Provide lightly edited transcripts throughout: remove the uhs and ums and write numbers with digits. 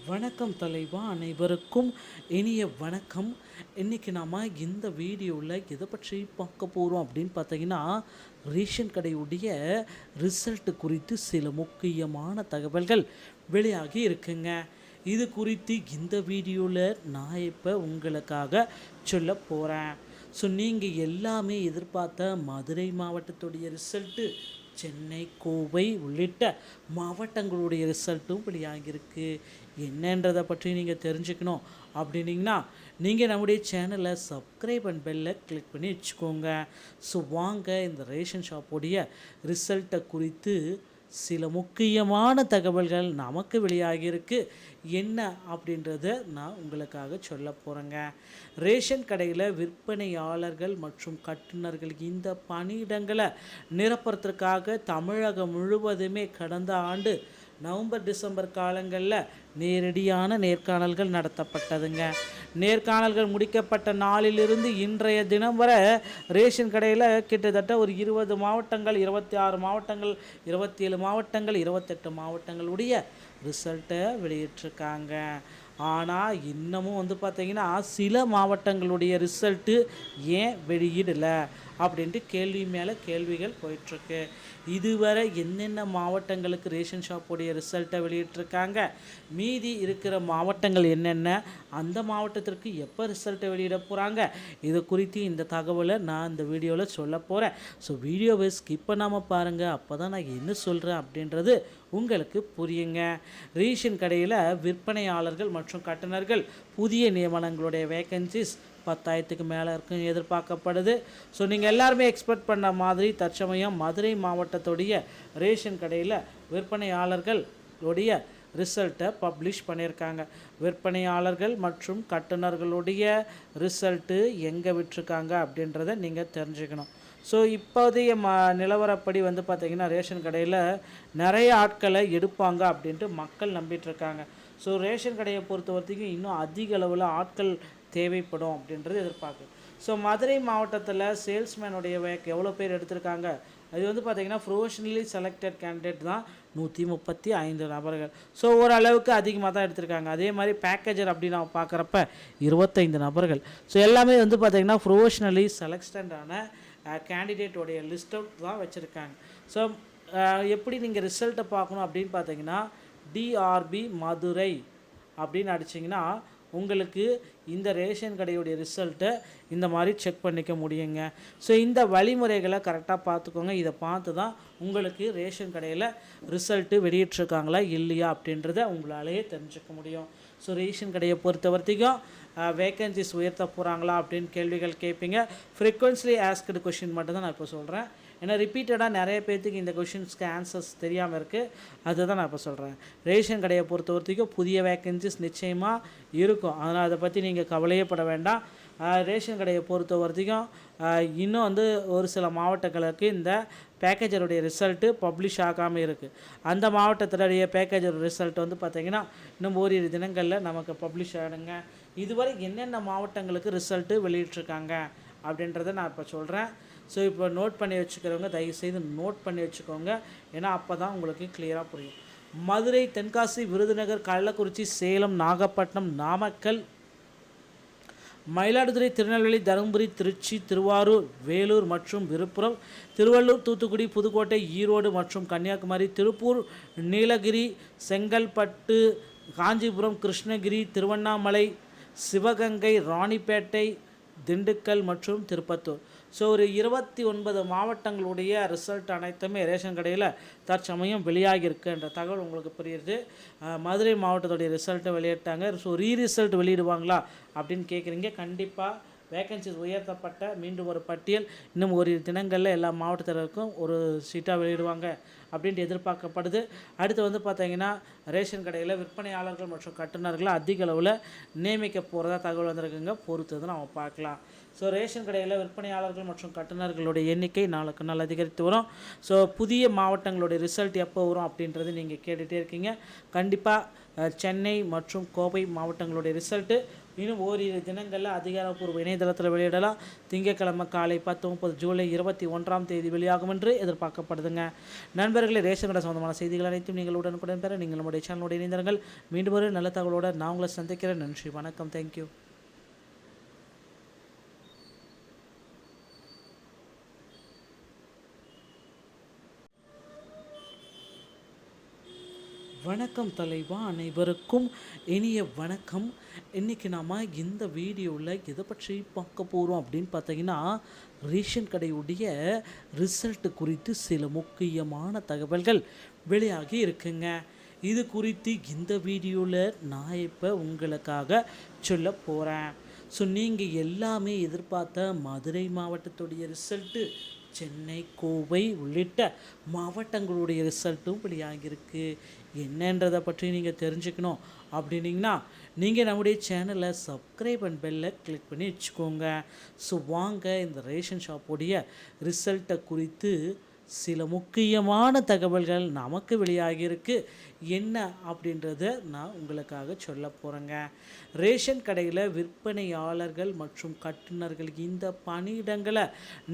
வணக்கம் தலைவா, அனைவருக்கும் இனிய வணக்கம். இன்றைக்கி நாம் இந்த வீடியோவில் எதை பற்றி பார்க்க போகிறோம் அப்படின்னு பார்த்தீங்கன்னா, ரேஷன் கடையுடைய ரிசல்ட்டு குறித்து சில முக்கியமான தகவல்கள் வெளியாகி இருக்குங்க. இது குறித்து இந்த வீடியோவில் நான் இப்போ உங்களுக்காக சொல்ல போகிறேன். ஸோ நீங்கள் எல்லாமே எதிர்பார்த்த மதுரை மாவட்டத்துடைய ரிசல்ட்டு, சென்னை, கோவை உள்ளிட்ட மாவட்டங்களுடைய ரிசல்ட்டும் வெளியாகியிருக்கு. என்னன்றதை பற்றி நீங்கள் தெரிஞ்சுக்கணும் அப்படின்னிங்கன்னா நீங்கள் நம்முடைய சேனலை சப்ஸ்கிரைப் அண்ட் பெல்லை கிளிக் பண்ணி வச்சுக்கோங்க. ஸோ வாங்க இந்த ரேஷன் ஷாப்புடைய ரிசல்ட்டை குறித்து சில முக்கியமான தகவல்கள் நமக்கு வெளியாகியிருக்கு. என்ன அப்படின்றத நான் உங்களுக்காக சொல்ல போகிறேங்க. ரேஷன் கடையில் விற்பனையாளர்கள் மற்றும் கட்டுநர்கள் இந்த பணியிடங்களை நிரப்புறதுக்காக தமிழகம் முழுவதுமே கடந்த ஆண்டு நவம்பர் டிசம்பர் காலங்களில் நேரடியான நேர்காணல்கள் நடத்தப்பட்டதுங்க. நேர்காணல்கள் முடிக்கப்பட்ட நாளிலிருந்து இன்றைய தினம் வரை ரேஷன் கடையில் கிட்டத்தட்ட ஒரு 20 மாவட்டங்கள், 26 மாவட்டங்கள், 27 மாவட்டங்கள், 28 மாவட்டங்களுடைய ரிசல்ட்டை வெளியிட்டிருக்காங்க. ஆனால் இன்னமும் பார்த்திங்கன்னா சில மாவட்டங்களுடைய ரிசல்ட்டு ஏன் வெளியிடலை அப்படின்ட்டு கேள்வி மேலே கேள்விகள் போயிட்டுருக்கு. இதுவரை என்னென்ன மாவட்டங்களுக்கு ரேஷன் ஷாப்புடைய ரிசல்ட்டை வெளியிட்டிருக்காங்க, மீதி இருக்கிற மாவட்டங்கள் என்னென்ன, அந்த மாவட்டத்திற்கு எப்போ ரிசல்ட்டை வெளியிட போகிறாங்க, இது குறித்து இந்த தகவலை நான் இந்த வீடியோவில் சொல்ல போகிறேன். ஸோ வீடியோவை ஸ்கிப் பண்ணாமல் பாருங்கள், அப்போ தான் நான் என்ன சொல்கிறேன் அப்படின்றது உங்களுக்கு புரியுங்க. ரேஷன் கடையில் விற்பனையாளர்கள் மற்றும் கட்டுநர்கள் புதிய நியமனங்களுடைய வேக்கன்சிஸ் 10,000க்கு மேலே இருக்கும் எதிர்பார்க்கப்படுது. ஸோ நீங்கள் எல்லாருமே எக்ஸ்பெக்ட் பண்ண மாதிரி தற்சமயம் மதுரை மாவட்டத்துடைய ரேஷன் கடையில் விற்பனையாளர்களுடைய ரிசல்ட்டை பப்ளிஷ் பண்ணியிருக்காங்க. விற்பனையாளர்கள் மற்றும் கட்டுநர்களுடைய ரிசல்ட்டு எங்கே விட்டுருக்காங்க அப்படின்றத நீங்கள் தெரிஞ்சுக்கணும். ஸோ இப்போதைய நிலவரப்படி பார்த்திங்கன்னா ரேஷன் கடையில் நிறைய ஆட்களை எடுப்பாங்க அப்படின்ட்டு மக்கள் நம்பிட்டுருக்காங்க. ஸோ ரேஷன் கடையை பொறுத்த வரைக்கும் இன்னும் அதிக அளவில் ஆட்கள் தேவைப்படும் அப்படின்றது எதிர்பார்க்கு. ஸோ மதுரை மாவட்டத்தில் சேல்ஸ்மேனுடைய எவ்வளோ பேர் எடுத்திருக்காங்க, அது பார்த்திங்கன்னா ப்ரொஃபஷனலி செலக்டட் கேண்டிடேட் தான் 135 நபர்கள். ஸோ ஓரளவுக்கு அதிகமாக தான் எடுத்திருக்காங்க. அதே மாதிரி பேக்கேஜர் அப்படின்னு நான் பார்க்குறப்ப 25 நபர்கள். ஸோ எல்லாமே பார்த்திங்கன்னா ப்ரொஃபஷனலி செலக்டடான கேண்டிடேட்டோடைய லிஸ்ட் அவுட் தான் வச்சுருக்காங்க. ஸோ எப்படி நீங்கள் ரிசல்ட்டை பார்க்கணும் அப்படின்னு பார்த்தீங்கன்னா டிஆர்பி மதுரை அப்படின்னு அடிச்சிங்கன்னா உங்களுக்கு இந்த ரேஷன் கடையுடைய ரிசல்ட்டை இந்த மாதிரி செக் பண்ணிக்க முடியுங்க. ஸோ இந்த வழிமுறைகளை கரெக்டாக பார்த்துக்கோங்க. இதை பார்த்து தான் உங்களுக்கு ரேஷன் கடையில் ரிசல்ட்டு வெளியிட்ருக்காங்களா இல்லையா அப்படின்றத உங்களாலேயே தெரிஞ்சுக்க முடியும். ஸோ ரேஷன் கடையை பொறுத்த வரைக்கும் வேக்கன்சிஸ் உயர்த்த போகிறாங்களா அப்படின்னு கேள்விகள் கேட்பீங்க. ஃப்ரீக்வன்ஸ்லி ஆஸ்க்டு கொஷின் மட்டும்தான் நான் இப்போ சொல்கிறேன். ஏன்னா ரிப்பீட்டடாக நிறைய பேர்த்துக்கு இந்த கொஷின்ஸ்க்கு ஆன்சர்ஸ் தெரியாமல் இருக்குது, அதுதான் நான் இப்போ சொல்கிறேன். ரேஷன் கடையை பொறுத்த வரைக்கும் புதிய வேக்கன்சிஸ் நிச்சயமாக இருக்கும், அதனால் அதை பற்றி நீங்கள் கவலையே பட வேண்டாம். ரேஷன் கடையை பொறுத்த வரைக்கும் இன்னும் ஒரு சில மாவட்டங்களுக்கு இந்த பேக்கேஜருடைய ரிசல்ட்டு பப்ளிஷ் ஆகாமல் இருக்குது. அந்த மாவட்டத்தினுடைய பேக்கேஜர் ரிசல்ட் பார்த்திங்கன்னா இன்னும் ஓரிரு தினங்களில் நமக்கு பப்ளிஷ் ஆகிடுங்க. இதுவரை என்னென்ன மாவட்டங்களுக்கு ரிசல்ட்டு வெளியிட்ருக்காங்க அப்படின்றத நான் இப்போ சொல்கிறேன். ஸோ இப்போ நோட் பண்ணி வச்சுக்கிறவங்க தயவுசெய்து நோட் பண்ணி வச்சுக்கோங்க, ஏன்னா அப்போ தான் உங்களுக்கு கிளியராக புரியும். மதுரை, தென்காசி, விருதுநகர், கள்ளக்குறிச்சி, சேலம், நாகப்பட்டினம், நாமக்கல், மயிலாடுதுறை, திருநெல்வேலி, தருமபுரி, திருச்சி, திருவாரூர், வேலூர் மற்றும் விழுப்புரம், திருவள்ளூர், தூத்துக்குடி, புதுக்கோட்டை, ஈரோடு மற்றும் கன்னியாகுமரி, திருப்பூர், நீலகிரி, செங்கல்பட்டு, காஞ்சிபுரம், கிருஷ்ணகிரி, திருவண்ணாமலை, சிவகங்கை, ராணிப்பேட்டை, திண்டுக்கல் மற்றும் திருப்பத்தூர். ஸோ ஒரு 29 மாவட்டங்களுடைய ரிசல்ட் அனைத்துமே ரேஷன் கடையில் தற்சமயம் வெளியாகியிருக்குன்ற தகவல் உங்களுக்கு புரியுது. மதுரை மாவட்டத்துடைய ரிசல்ட்டை வெளியிட்டாங்க. ஸோ ரிசல்ட் வெளியிடுவாங்களா அப்படின்னு கேட்குறீங்க. கண்டிப்பாக வேக்கன்சிஸ் உயர்த்தப்பட்ட மீண்டும் ஒரு பட்டியல் இன்னும் ஒரு தினங்களில் எல்லா மாவட்டத்தினருக்கும் ஒரு சீட்டாக வெளியிடுவாங்க அப்படின்ட்டு எதிர்பார்க்கப்படுது. அடுத்து பார்த்திங்கன்னா ரேஷன் கடையில் விற்பனையாளர்கள் மற்றும் கட்டுநர்களை அதிக அளவில் நியமிக்க போகிறதா தகவல் வந்திருக்குங்க. பொறுத்து நம்ம பார்க்கலாம். ஸோ ரேஷன் கடையில் விற்பனையாளர்கள் மற்றும் கட்டுநர்களுடைய எண்ணிக்கை நாளுக்கு நாள் அதிகரித்து வரும். ஸோ புதிய மாவட்டங்களுடைய ரிசல்ட் எப்போ வரும் அப்படின்றது நீங்கள் கேட்டுகிட்டே இருக்கீங்க. கண்டிப்பாக சென்னை மற்றும் கோவை மாவட்டங்களுடைய ரிசல்ட்டு இன்னும் ஓரிரு தினங்களில் அதிகாரப்பூர்வ இணையதளத்தில் வெளியிடலாம். திங்கட்கிழமை காலை 10:30 ஜூலை 21ஆம் தேதி வெளியாகும் என்று எதிர்பார்க்கப்படுதுங்க. நண்பர்களே, ரேஷன் கடை சம்பந்தமான செய்திகள் அனைத்தும் நீங்கள் உடனுக்குடன் பெற நீங்கள் நம்முடைய சேனலோட இணைந்தார்கள். மீண்டும் ஒரு நல்ல தகவலோடு நான் உங்களை சந்திக்கிறேன். நன்றி, வணக்கம், தேங்க்யூ. வணக்கம் தலைவா, அனைவருக்கும் இனிய வணக்கம். இன்றைக்கி நாம் இந்த வீடியோவில் எதை பற்றி பார்க்க போகிறோம் அப்படின்னு பார்த்தீங்கன்னா, ரேஷன் கடையுடைய ரிசல்ட்டு குறித்து சில முக்கியமான தகவல்கள் வெளியாகி இருக்குங்க. இது குறித்து இந்த வீடியோவில் நான் இப்போ உங்களுக்காக சொல்ல போகிறேன். ஸோ நீங்கள் எல்லாமே எதிர்பார்த்த மதுரை மாவட்டத்துடைய ரிசல்ட்டு, சென்னை, கோவை உள்ளிட்ட மாவட்டங்களுடைய ரிசல்ட்டும் வெளியாகியிருக்கு. என்னன்றதை பற்றி நீங்கள் தெரிஞ்சுக்கணும் அப்படின்னிங்கன்னா நீங்கள் நம்முடைய சேனலை சப்ஸ்கிரைப் அண்ட் பெல்லை கிளிக் பண்ணி வச்சுக்கோங்க. ஸோ வாங்க இந்த ரேஷன் ஷாப்புடைய ரிசல்ட்டை குறித்து சில முக்கியமான தகவல்கள் நமக்கு வெளியாகியிருக்கு. என்ன அப்படின்றத நான் உங்களுக்காக சொல்ல போகிறேங்க. ரேஷன் கடையில் விற்பனையாளர்கள் மற்றும் கட்டுநர்கள் இந்த பணியிடங்களை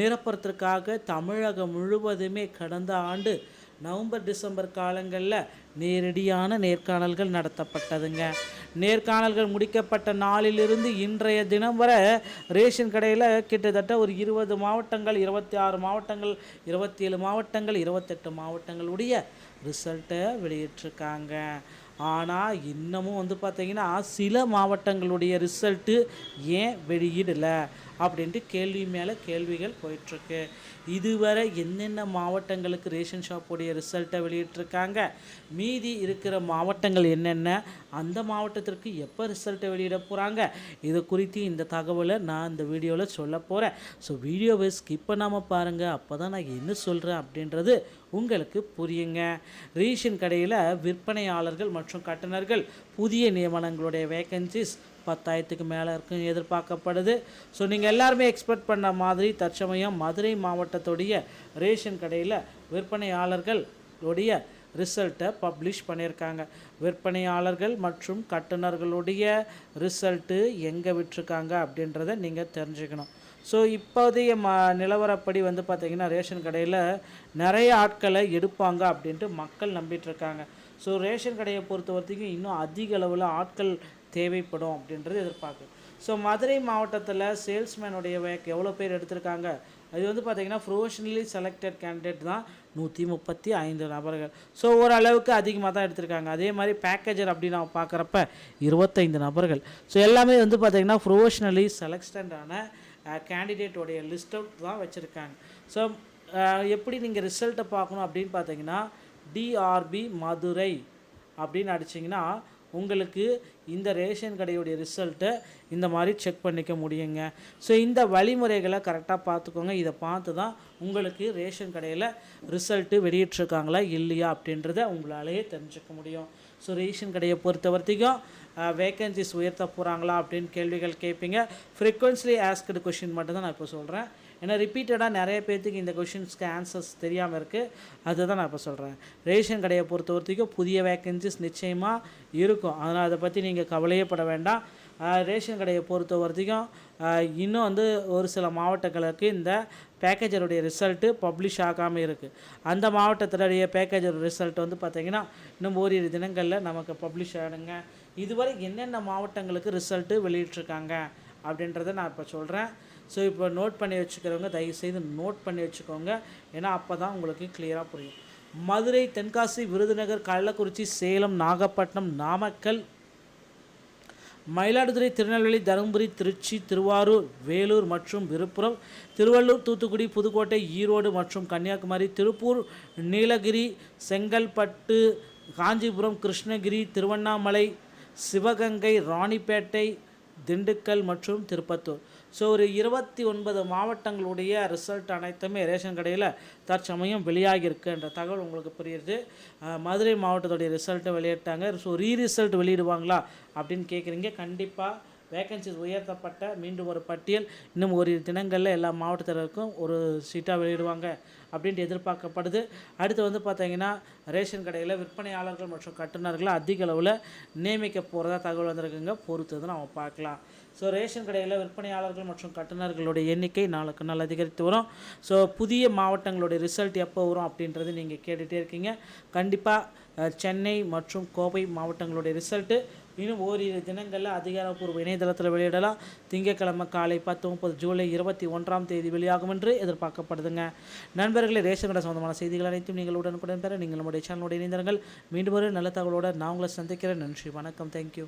நிரப்புறதுக்காக தமிழகம் முழுவதுமே கடந்த ஆண்டு நவம்பர் டிசம்பர் காலங்களில் நேரடியான நேர்காணல்கள் நடத்தப்பட்டதுங்க. நேர்காணல்கள் முடிக்கப்பட்ட நாளிலிருந்து இன்றைய தினம் வரை ரேஷன் கடையில் கிட்டத்தட்ட ஒரு 20 மாவட்டங்கள், 26 மாவட்டங்கள், 27 மாவட்டங்கள், 28 மாவட்டங்களுடைய ரிசல்ட்டை வெளியிட்டிருக்காங்க. ஆனால் இன்னமும் பார்த்திங்கன்னா சில மாவட்டங்களுடைய ரிசல்ட்டு ஏன் வெளியிடலை அப்படின்ட்டு கேள்வி மேலே கேள்விகள் போயிட்டுருக்கு. இதுவரை என்னென்ன மாவட்டங்களுக்கு ரேஷன் ஷாப்புடைய ரிசல்ட்டை வெளியிட்டிருக்காங்க, மீதி இருக்கிற மாவட்டங்கள் என்னென்ன, அந்த மாவட்டத்திற்கு எப்போ ரிசல்ட்டை வெளியிட போகிறாங்க, இது குறித்து இந்த தகவலை நான் இந்த வீடியோவில் சொல்ல போகிறேன். ஸோ வீடியோவை ஸ்கிப் பண்ணாமல் பாருங்கள். அப்போ தான் நான் என்ன சொல்கிறேன் அப்படின்றது உங்களுக்கு புரியுங்க. ரேஷன் கடையில் விற்பனையாளர்கள் மற்றும் கட்டுநர்கள் புதிய நியமனங்களுடைய வேக்கன்சிஸ் 10,000க்கு மேலே இருக்குன்னு எதிர்பார்க்கப்படுது. ஸோ நீங்கள் எல்லாருமே எக்ஸ்பெக்ட் பண்ண மாதிரி தற்சமயம் மதுரை மாவட்டத்துடைய ரேஷன் கடையில் விற்பனையாளர்களுடைய ரிசல்ட்டை பப்ளிஷ் பண்ணியிருக்காங்க. விற்பனையாளர்கள் மற்றும் கட்டுநர்களுடைய ரிசல்ட்டு எங்கே விட்டுருக்காங்க அப்படின்றத நீங்கள் தெரிஞ்சுக்கணும். ஸோ இப்போதைய நிலவரப்படி பார்த்திங்கன்னா ரேஷன் கடையில் நிறைய ஆட்களை எடுப்பாங்க அப்படின்ட்டு மக்கள் நம்பிட்டுருக்காங்க. ஸோ ரேஷன் கடையை பொறுத்த வரைக்கும் இன்னும் அதிக அளவில் ஆட்கள் தேவைப்படும் அப்படின்றது எதிர்பார்க்கு. ஸோ மதுரை மாவட்டத்தில் சேல்ஸ்மேனுடைய எவ்வளோ பேர் எடுத்திருக்காங்க, அது பார்த்திங்கன்னா ப்ரொஃபஷனலி செலக்டட் கேண்டிடேட் தான் 135 நபர்கள். ஸோ ஓரளவுக்கு அதிகமாக தான் எடுத்திருக்காங்க. அதே மாதிரி பேக்கேஜர் அப்படின்னு நான் பார்க்குறப்ப 25 நபர்கள். ஸோ எல்லாமே பார்த்திங்கன்னா ப்ரொஃபஷனலி செலக்டடான கேண்டிடேட்டோடைய லிஸ்ட் அவுட் தான் வச்சுருக்காங்க. ஸோ எப்படி நீங்கள் ரிசல்ட்டை பார்க்கணும் அப்படின்னு பார்த்தீங்கன்னா டிஆர்பி மதுரை அப்படின்னு அடிச்சிங்கன்னா உங்களுக்கு இந்த ரேஷன் கடையுடைய ரிசல்ட்டை இந்த மாதிரி செக் பண்ணிக்க முடியுங்க. ஸோ இந்த வழிமுறைகளை கரெக்டாக பார்த்துக்கோங்க. இதை பார்த்து தான் உங்களுக்கு ரேஷன் கடையில் ரிசல்ட்டு வெளியிட்ருக்காங்களா இல்லையா அப்படின்றத உங்களாலேயே தெரிஞ்சுக்க முடியும். ஸோ ரேஷன் கடையை பொறுத்த வரைக்கும் வேக்கன்சிஸ் உயர்த்த போகிறாங்களா அப்படின்னு கேள்விகள் கேட்பீங்க. ஃப்ரீக்வன்ஸ்லி ஆஸ்க்டு கொஷின் மட்டும்தான் நான் இப்போ சொல்கிறேன். ஏன்னா ரிப்பீட்டடாக நிறைய பேர்த்துக்கு இந்த கொஷின்ஸ்க்கு ஆன்சர்ஸ் தெரியாமல் இருக்குது. அதுதான் நான் இப்போ சொல்கிறேன். ரேஷன் கடையை பொறுத்த வரைக்கும் புதிய வேக்கன்சிஸ் நிச்சயமாக இருக்கும். அதனால் அதை பற்றி நீங்கள் கவலையே பட வேண்டாம். ரேஷன் கடையை பொறுத்த வரைக்கும் இன்னும் ஒரு சில மாவட்டங்களுக்கு இந்த பேக்கேஜருடைய ரிசல்ட்டு பப்ளிஷ் ஆகாமல் இருக்குது. அந்த மாவட்டத்தினுடைய பேக்கேஜர் ரிசல்ட் பார்த்திங்கன்னா இன்னும் ஓரிரு தினங்களில் நமக்கு பப்ளிஷ் ஆகிடுங்க. இதுவரை என்னென்ன மாவட்டங்களுக்கு ரிசல்ட்டு வெளியிட்ருக்காங்க அப்படின்றத நான் இப்போ சொல்கிறேன். ஸோ இப்போ நோட் பண்ணி வச்சுக்கிறவங்க தயவுசெய்து நோட் பண்ணி வச்சுக்கோங்க. ஏன்னா அப்போ தான் உங்களுக்கு கிளியராக புரியும். மதுரை, தென்காசி, விருதுநகர், கள்ளக்குறிச்சி, சேலம், நாகப்பட்டினம், நாமக்கல், மயிலாடுதுறை, திருநெல்வேலி, தருமபுரி, திருச்சி, திருவாரூர், வேலூர் மற்றும் விழுப்புரம், திருவள்ளூர், தூத்துக்குடி, புதுக்கோட்டை, ஈரோடு மற்றும் கன்னியாகுமரி, திருப்பூர், நீலகிரி, செங்கல்பட்டு, காஞ்சிபுரம், கிருஷ்ணகிரி, திருவண்ணாமலை, சிவகங்கை, ராணிப்பேட்டை, திண்டுக்கல் மற்றும் திருப்பத்தூர். ஸோ ஒரு 29 மாவட்டங்களுடைய ரிசல்ட் அனைத்துமே ரேஷன் கடையில் தற்சமயம் வெளியாகியிருக்குன்ற தகவல் உங்களுக்கு புரியுது. மதுரை மாவட்டத்துடைய ரிசல்ட்டை வெளியிட்டாங்க. ஸோ ரிசல்ட் வெளியிடுவாங்களா அப்படின்னு கேட்குறீங்க. கண்டிப்பாக வேகன்சிஸ் உயர்த்தப்பட்ட மீண்டும் ஒரு பட்டியல் இன்னும் ஓரிரு தினங்களில் எல்லா மாவட்டத்தினருக்கும் ஒரு சீட்டாக வெளியிடுவாங்க அப்படின்ட்டு எதிர்பார்க்கப்படுது. அடுத்து வந்து பார்த்திங்கன்னா ரேஷன் கடையில் விற்பனையாளர்கள் மற்றும் கட்டுநர்களை அதிக அளவில் நியமிக்க போகிறதா தகவல் வந்திருக்குங்க. பொறுத்து தான் நம்ம பார்க்கலாம். ஸோ ரேஷன் கடையில் விற்பனையாளர்கள் மற்றும் கட்டுநர்களுடைய எண்ணிக்கை நாளுக்கு நாள் அதிகரித்து வரும். ஸோ புதிய மாவட்டங்களுடைய ரிசல்ட் எப்போ வரும் அப்படின்றது நீங்கள் கேட்டுகிட்டே இருக்கீங்க. கண்டிப்பாக சென்னை மற்றும் கோவை மாவட்டங்களுடைய ரிசல்ட்டு இன்னும் ஓரிரு தினங்களில் அதிகாரப்பூர்வ இணையதளத்தில் வெளியிடலாம். திங்கட்கிழமை காலை 10:30 ஜூலை 21 வெளியாகும் என்று எதிர்பார்க்கப்படுதுங்க. நண்பர்களே, ரேஷன் கடை சம்பந்தமான செய்திகள் அனைத்தும் நீங்கள் உடனுக்குடன் பெற நீங்கள் நம்முடைய சேனலோட இணைந்திருங்கள். மீண்டும் ஒரு நல்ல தகவலோடு நான் உங்களை சந்திக்கிறேன். நன்றி, வணக்கம், தேங்க்யூ.